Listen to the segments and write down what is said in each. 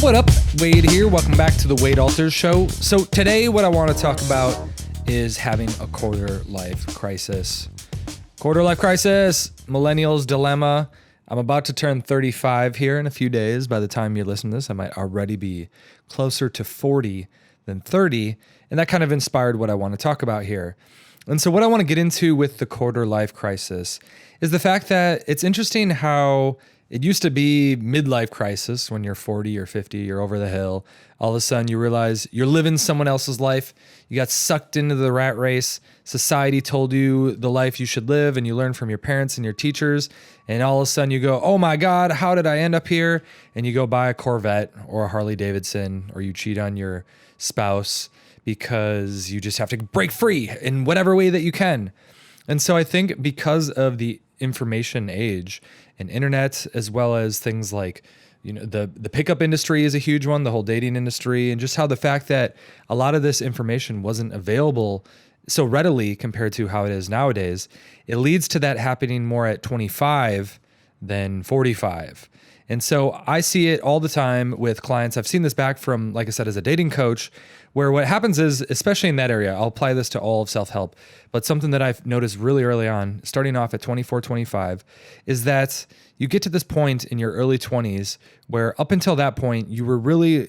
What up? Wade here. Welcome back to the Wade Alters Show. So today what I want to talk about is having a quarter life crisis. Quarter life crisis, millennials dilemma. I'm about to turn 35 here in a few days. By the time you listen to this, I might already be closer to 40 than 30. And that kind of inspired what I want to talk about here. And so what I want to get into with the quarter life crisis is the fact that it's interesting how it used to be midlife crisis when you're 40 or 50, you're over the hill. All of a sudden you realize you're living someone else's life. You got sucked into the rat race. Society told you the life you should live, and you learn from your parents and your teachers. And all of a sudden you go, oh my God, how did I end up here? And you go buy a Corvette or a Harley Davidson, or you cheat on your spouse because you just have to break free in whatever way that you can. And so I think because of the information age and internet, as well as things like, the pickup industry is a huge one, the whole dating industry, and just how the fact that a lot of this information wasn't available so readily compared to how it is nowadays, it leads to that happening more at 25 than 45. And so I see it all the time with clients. I've seen this back from, like I said, as a dating coach, where what happens is, especially in that area, I'll apply this to all of self-help, but something that I've noticed really early on, starting off at 24, 25, is that you get to this point in your early 20s where up until that point, you were really,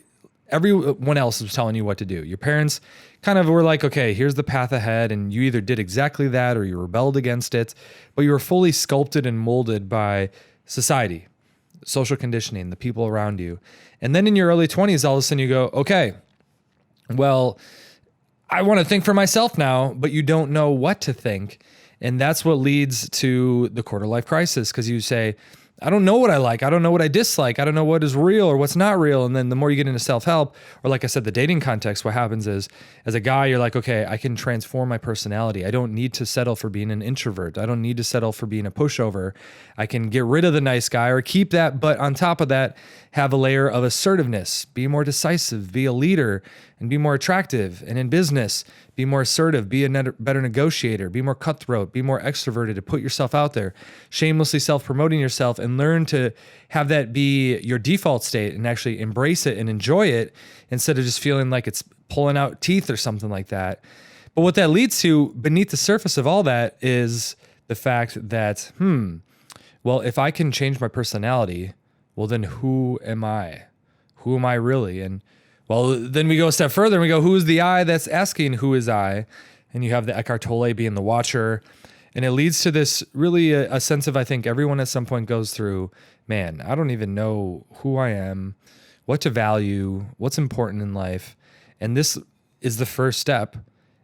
everyone else was telling you what to do. Your parents kind of were like, okay, here's the path ahead. And you either did exactly that or you rebelled against it, but you were fully sculpted and molded by society, social conditioning, the people around you. And then in your early 20s, all of a sudden you go, okay, well, I want to think for myself now, but you don't know what to think. And that's what leads to the quarter life crisis, because you say, I don't know what I like. I don't know what I dislike. I don't know what is real or what's not real. And then the more you get into self-help, or like I said, the dating context, what happens is, as a guy, you're like, okay, I can transform my personality. I don't need to settle for being an introvert. I don't need to settle for being a pushover. I can get rid of the nice guy or keep that. But on top of that, have a layer of assertiveness, be more decisive, be a leader, and be more attractive. And in business, be more assertive, be a better negotiator, be more cutthroat, be more extroverted, to put yourself out there, shamelessly self-promoting yourself, and learn to have that be your default state and actually embrace it and enjoy it instead of just feeling like it's pulling out teeth or something like that. But what that leads to beneath the surface of all that is the fact that, well, if I can change my personality, well, then who am I? Who am I really? And well, then we go a step further and we go, who is the I that's asking who is I? And you have the Eckhart Tolle being the watcher. And it leads to this really a sense of, I think everyone at some point goes through, man, I don't even know who I am, what to value, what's important in life. And this is the first step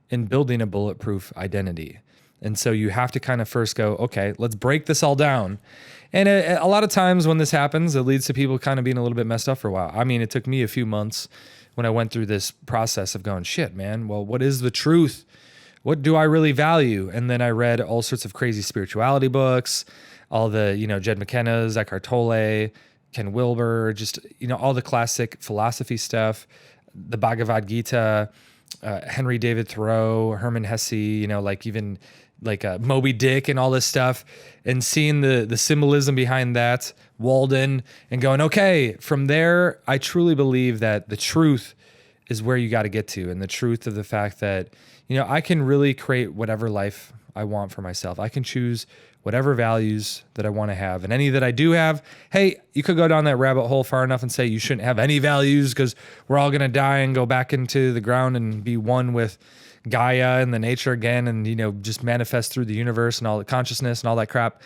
in building a bulletproof identity. And so you have to kind of first go, okay, let's break this all down. And a lot of times when this happens, it leads to people kind of being a little bit messed up for a while. I mean, it took me a few months when I went through this process of going, shit, man, well, what is the truth? What do I really value? And then I read all sorts of crazy spirituality books, all the, Jed McKenna's, Eckhart Tolle, Ken Wilber, just, all the classic philosophy stuff, the Bhagavad Gita, Henry David Thoreau, Herman Hesse, even Moby Dick and all this stuff, and seeing the symbolism behind that, Walden, and going, okay, from there, I truly believe that the truth is where you got to get to. And the truth of the fact that, I can really create whatever life I want for myself. I can choose whatever values that I want to have. And any that I do have, hey, you could go down that rabbit hole far enough and say you shouldn't have any values because we're all going to die and go back into the ground and be one with Gaia and the nature again, and, just manifest through the universe and all the consciousness and all that crap.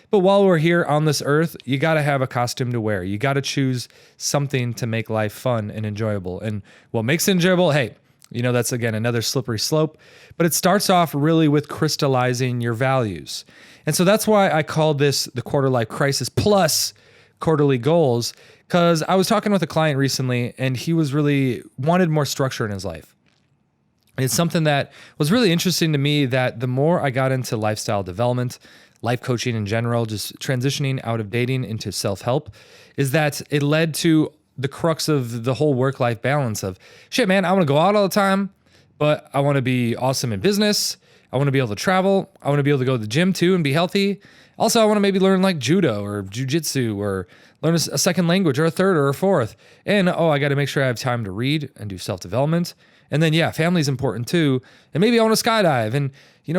But while we're here on this earth, you got to have a costume to wear. You got to choose something to make life fun and enjoyable. And what makes it enjoyable, hey, that's again another slippery slope, but it starts off really with crystallizing your values. And so that's why I called this the quarter life crisis plus quarterly goals, because I was talking with a client recently and he was really wanted more structure in his life. It's something that was really interesting to me, that the more I got into lifestyle development, life coaching in general, just transitioning out of dating into self-help, is that it led to the crux of the whole work-life balance of, shit, man, I want to go out all the time, but I want to be awesome in business. I want to be able to travel. I want to be able to go to the gym too and be healthy. Also, I want to maybe learn like judo or jujitsu or learn a second language or a third or a fourth. And I got to make sure I have time to read and do self-development. And then, family's important too. And maybe I want to skydive and,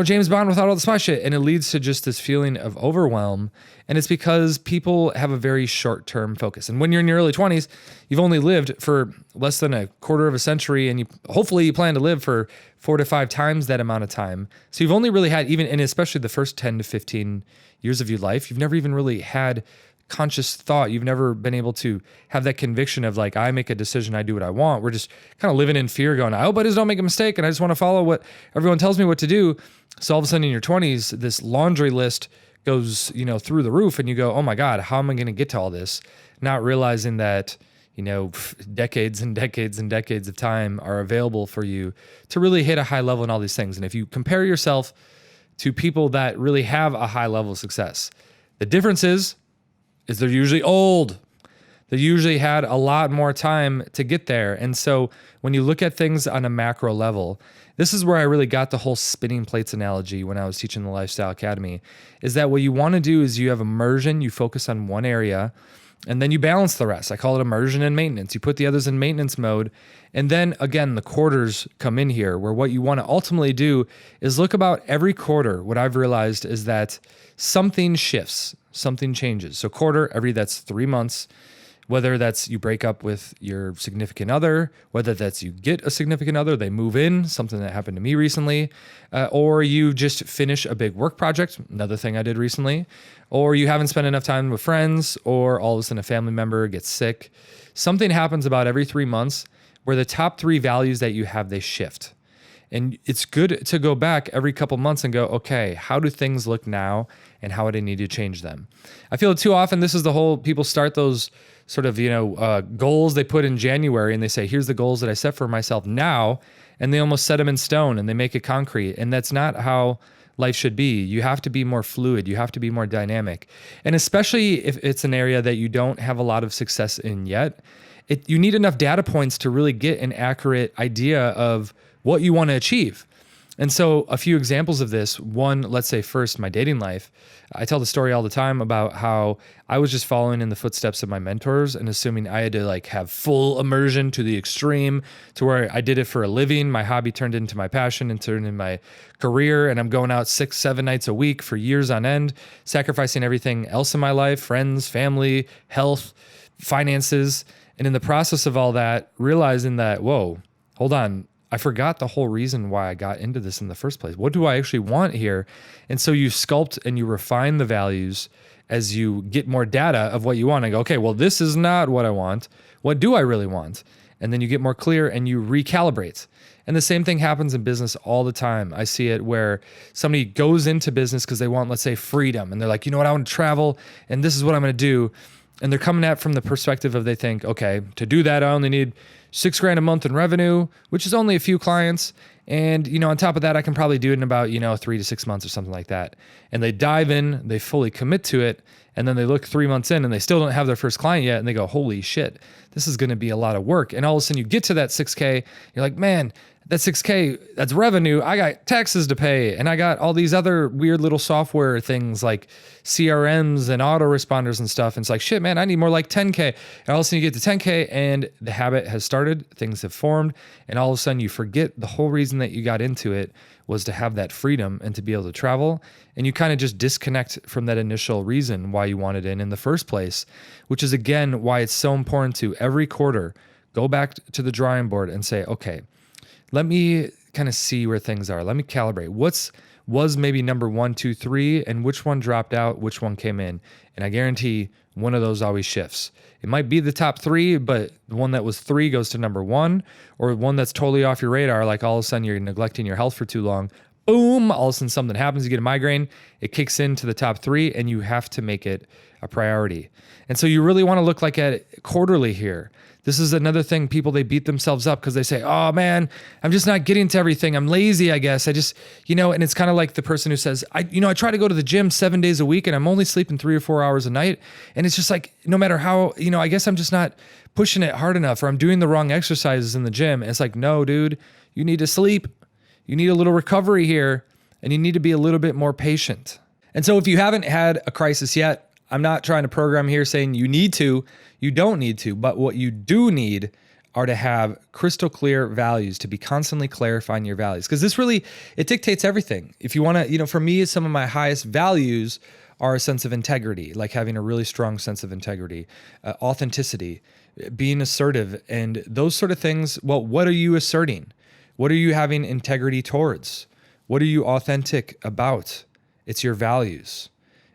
James Bond without all the spy shit. And it leads to just this feeling of overwhelm. And it's because people have a very short-term focus. And when you're in your early 20s, you've only lived for less than a quarter of a century. And hopefully you plan to live for 4 to 5 times that amount of time. So you've only really had and especially the first 10 to 15 years of your life, you've never even really had conscious thought. You've never been able to have that conviction of like, I make a decision, I do what I want. We're just kind of living in fear going, I hope I just don't make a mistake and I just want to follow what everyone tells me what to do. So all of a sudden in your 20s, this laundry list goes, through the roof and you go, oh my God, how am I going to get to all this? Not realizing that, decades and decades and decades of time are available for you to really hit a high level in all these things. And if you compare yourself to people that really have a high level of success, the difference is they're usually old. They usually had a lot more time to get there. And so when you look at things on a macro level, this is where I really got the whole spinning plates analogy when I was teaching the Lifestyle Academy, is that what you want to do is you have immersion, you focus on one area, and then you balance the rest. I call it immersion and maintenance. You put the others in maintenance mode. And then again, the quarters come in here where what you want to ultimately do is look about every quarter. What I've realized is that something shifts, something changes. So that's 3 months, whether that's you break up with your significant other, whether that's you get a significant other, they move in, something that happened to me recently, or you just finish a big work project, another thing I did recently, or you haven't spent enough time with friends, or all of a sudden a family member gets sick. Something happens about every 3 months where the top 3 values that you have, they shift. And it's good to go back every couple months and go, okay, how do things look now and how would I need to change them? I feel too often this is the whole, people start those sort of, goals they put in January and they say, here's the goals that I set for myself now. And they almost set them in stone and they make it concrete. And that's not how life should be. You have to be more fluid. You have to be more dynamic. And especially if it's an area that you don't have a lot of success in yet, you need enough data points to really get an accurate idea of what you want to achieve. And so a few examples of this, one, let's say first, my dating life. I tell the story all the time about how I was just following in the footsteps of my mentors and assuming I had to like have full immersion to the extreme to where I did it for a living. My hobby turned into my passion and turned into my career. And I'm going out 6-7 nights a week for years on end, sacrificing everything else in my life, friends, family, health, finances. And in the process of all that, realizing that, whoa, hold on, I forgot the whole reason why I got into this in the first place. What do I actually want here? And so you sculpt and you refine the values as you get more data of what you want. I go, okay, well, this is not what I want. What do I really want? And then you get more clear and you recalibrate. And the same thing happens in business all the time. I see it where somebody goes into business because they want, let's say, freedom. And they're like, you know what, I want to travel and this is what I'm going to do. And they're coming at from the perspective of they think, okay, to do that, I only need $6,000 a month in revenue, which is only a few clients. And, on top of that, I can probably do it in about, 3 to 6 months or something like that. And they dive in, they fully commit to it. And then they look 3 months in and they still don't have their first client yet. And they go, holy shit, this is going to be a lot of work. And all of a sudden you get to that 6K, you're like, man, that 6K, that's revenue. I got taxes to pay. And I got all these other weird little software things like CRMs and autoresponders and stuff. And it's like, shit, man, I need more like 10K. And all of a sudden you get to 10K and the habit has started, things have formed. And all of a sudden you forget the whole reason that you got into it was to have that freedom and to be able to travel. And you kind of just disconnect from that initial reason why you wanted in the first place, which is again, why it's so important to every quarter, go back to the drawing board and say, okay, let me kind of see where things are. Let me calibrate. Was maybe number 1, 2, 3, and which one dropped out, which one came in. And I guarantee one of those always shifts. It might be the top 3, but the one that was 3 goes to number 1, or one that's totally off your radar, like all of a sudden you're neglecting your health for too long. Boom, all of a sudden something happens, you get a migraine, it kicks into the top 3, and you have to make it a priority. And so you really want to look like at it quarterly here. This is another thing, people, they beat themselves up because they say, oh man, I'm just not getting to everything. I'm lazy, I guess. I just, and it's kind of like the person who says, I try to go to the gym 7 days a week and I'm only sleeping 3 or 4 hours a night. And it's just like, no matter how, I guess I'm just not pushing it hard enough or I'm doing the wrong exercises in the gym. And it's like, no, dude, you need to sleep. You need a little recovery here. and you need to be a little bit more patient. And so if you haven't had a crisis yet, I'm not trying to program here saying you need to, you don't need to, but what you do need are to have crystal clear values, to be constantly clarifying your values. Because this really, it dictates everything. If you want to, for me, some of my highest values are a sense of integrity, like having a really strong sense of integrity, authenticity, being assertive, and those sort of things. Well, what are you asserting? What are you having integrity towards? What are you authentic about? It's your values.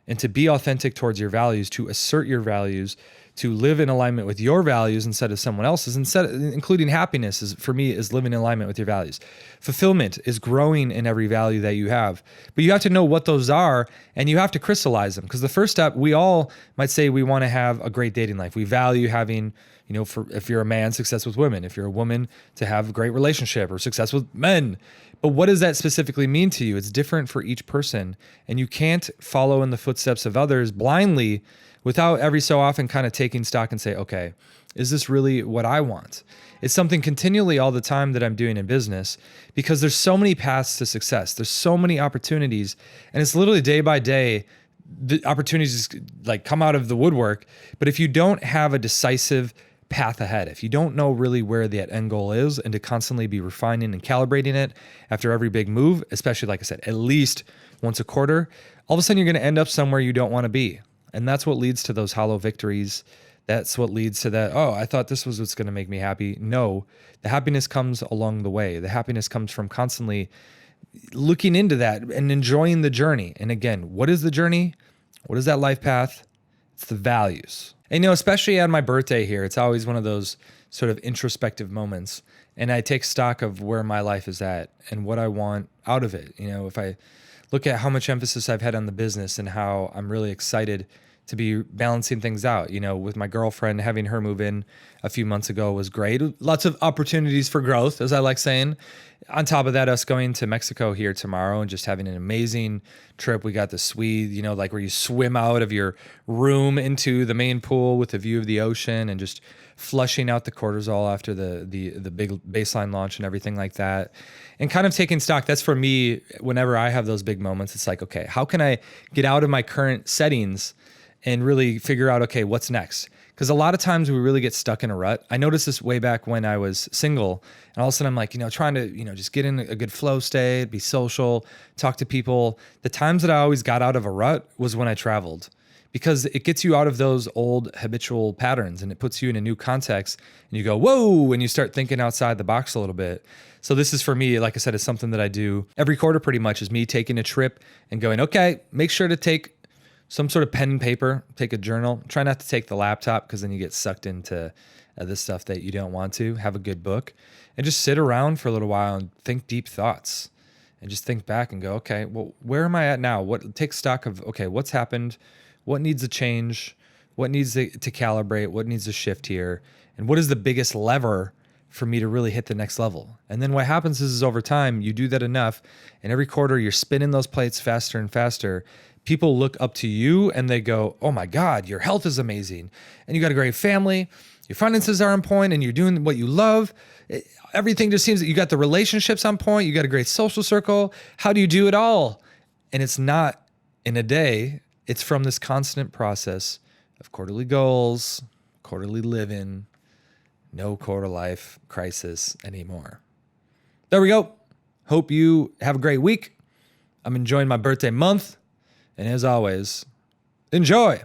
And to be authentic towards your values, to assert your values, to live in alignment with your values instead of someone else's, including happiness for me is living in alignment with your values. Fulfillment is growing in every value that you have. But you have to know what those are, and you have to crystallize them. Because the first step, we all might say we want to have a great dating life. We value having, if you're a man, success with women. If you're a woman, to have a great relationship or success with men. But what does that specifically mean to you? It's different for each person. And you can't follow in the footsteps of others blindly without every so often kind of taking stock and say, okay, is this really what I want? It's something continually all the time that I'm doing in business, because there's so many paths to success. There's so many opportunities, and it's literally day by day, the opportunities like come out of the woodwork. But if you don't have a decisive path ahead, if you don't know really where that end goal is, and to constantly be refining and calibrating it after every big move, especially, like I said, at least once a quarter, all of a sudden you're going to end up somewhere you don't want to be. And that's what leads to those hollow victories. That's what leads to that, oh, I thought this was what's going to make me happy. No, the happiness comes along the way. The happiness comes from constantly looking into that and enjoying the journey. And again, what is the journey? What is that life path? It's the values. And especially on my birthday here, it's always one of those sort of introspective moments. And I take stock of where my life is at and what I want out of it. If I look at how much emphasis I've had on the business and how I'm really excited to be balancing things out. With my girlfriend, having her move in a few months ago was great. Lots of opportunities for growth, as I like saying. On top of that, us going to Mexico here tomorrow and just having an amazing trip. We got the Swede, like where you swim out of your room into the main pool with a view of the ocean, and just flushing out the cortisol after the big baseline launch and everything like that. And kind of taking stock. That's for me, whenever I have those big moments, it's like, okay, how can I get out of my current settings and really figure out, okay, what's next? Because a lot of times we really get stuck in a rut. I noticed this way back when I was single, and all of a sudden I'm like, trying to, just get in a good flow state, be social, talk to people. The times that I always got out of a rut was when I traveled, because it gets you out of those old habitual patterns and it puts you in a new context, and you go, whoa, and you start thinking outside the box a little bit. So this is, for me, like I said, it's something that I do every quarter pretty much, is me taking a trip and going, okay, make sure to take some sort of pen and paper, take a journal. Try not to take the laptop, because then you get sucked into this stuff that you don't want to. Have a good book and just sit around for a little while and think deep thoughts, and just think back and go, okay, well, where am I at now? Take stock of, okay, what's happened? What needs to change? What needs to calibrate? What needs to shift here? And what is the biggest lever for me to really hit the next level? And then what happens is over time, you do that enough, and every quarter you're spinning those plates faster and faster. People look up to you and they go, oh my God, your health is amazing. And you got a great family. Your finances are on point, and you're doing what you love. Everything just seems that you got the relationships on point. You got a great social circle. How do you do it all? And it's not in a day. It's from this constant process of quarterly goals, quarterly living, no quarter life crisis anymore. There we go. Hope you have a great week. I'm enjoying my birthday month. And as always, enjoy.